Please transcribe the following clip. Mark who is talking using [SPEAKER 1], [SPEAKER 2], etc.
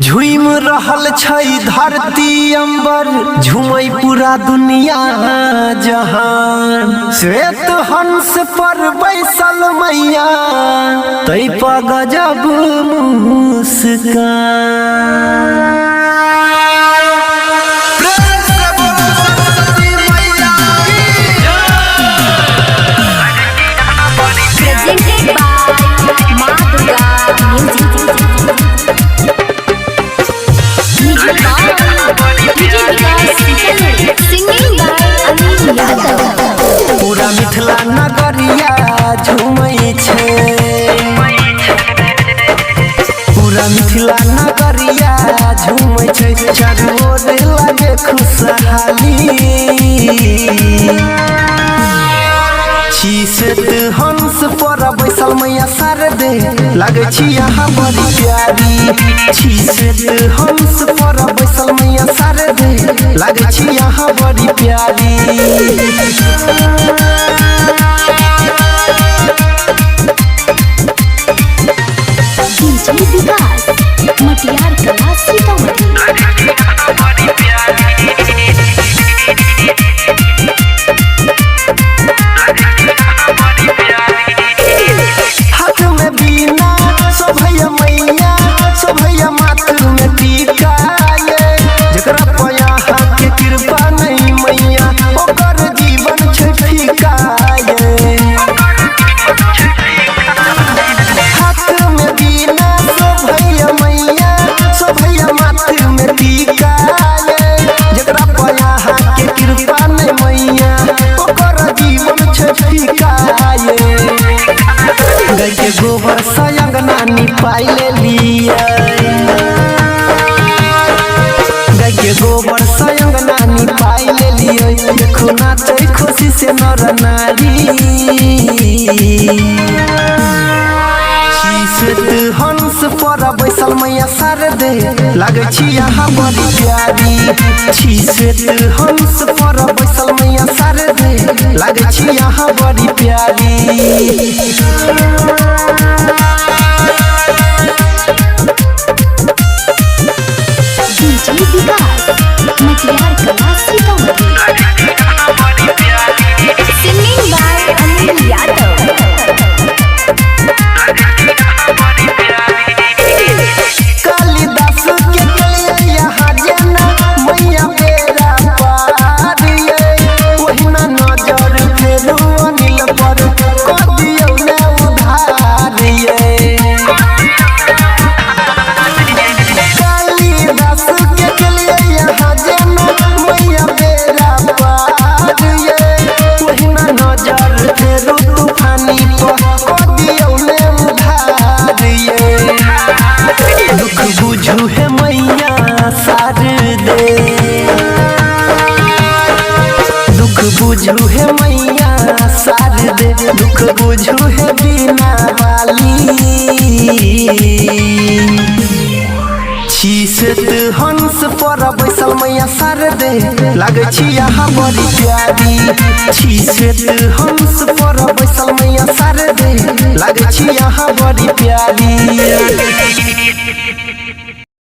[SPEAKER 1] झूम रहल छै धरती अंबर, झूमै पूरा दुनिया जहान। श्वेत हंस पर बैसल मैया, तै पर गजब मुस्कान। पूरा मिथिला नगरिया झूमै छै, पूरा मिथिला नगरिया झूमै छै। चारू ओर लागे खुशहाली, श्वेत हंस पर बैसल मैया शारदे, लागे छी यहाँ बड़ी प्यारी। श्वेत हंस पर बैसल मैया शारदे, लागे छी यहाँ बड़ी प्यारी।
[SPEAKER 2] मटियार कला सीतामढ़ी।
[SPEAKER 1] हाथ में बीना शोभैया मैया, शोभैया माथ में टीका ये। जकरा पया के कृपा नहीं मैया, ओकर जीवन छै फीका ये। हाथ में बीना शोभैया मैया, शोभैया माथ में टीका ये। जकरा पया के कृपा नहीं मैया, ओकर जीवन छै फीका ये। गाय के गोबर से अंगना निपाई ले लिया, गाय के गोबर से अंगना निपाई ले लिया। देखो नाचे खुशी से नर नारी, श्वेत हंस पर बैसल मैया शारदे, लागे छी यहाँ बड़ी प्यारी। श्वेत हंस पर बैसल मैया शारदे, लागे छी यहाँ बड़ी प्यारी।
[SPEAKER 2] मटियार कला सीतामढ़ी। Singing by Anil Yadav.
[SPEAKER 1] कालिदास के लिए यहाँ जना मैया बेरा पार ये। ओहिना नजर फेरू अनिल पर, कर दियौ ने उधार ये। कालिदास के लिए यहाँ जना मैया बेरा पार ये। ओहिना नजर फेरू तूफानी पर, कर दियौ ने उधार ये। दुख बुझू है मैया शारदे, दुख बुझू है मैया शारदे। दुख बुझू है बीना वाली, श्वेत हंस पर बैसल मैया शारदे, लागे छी यहाँ बड़ी प्यारी। श्वेत हंस पर बैसल मैया शारदे, लागे छी यहाँ बड़ी प्यारी।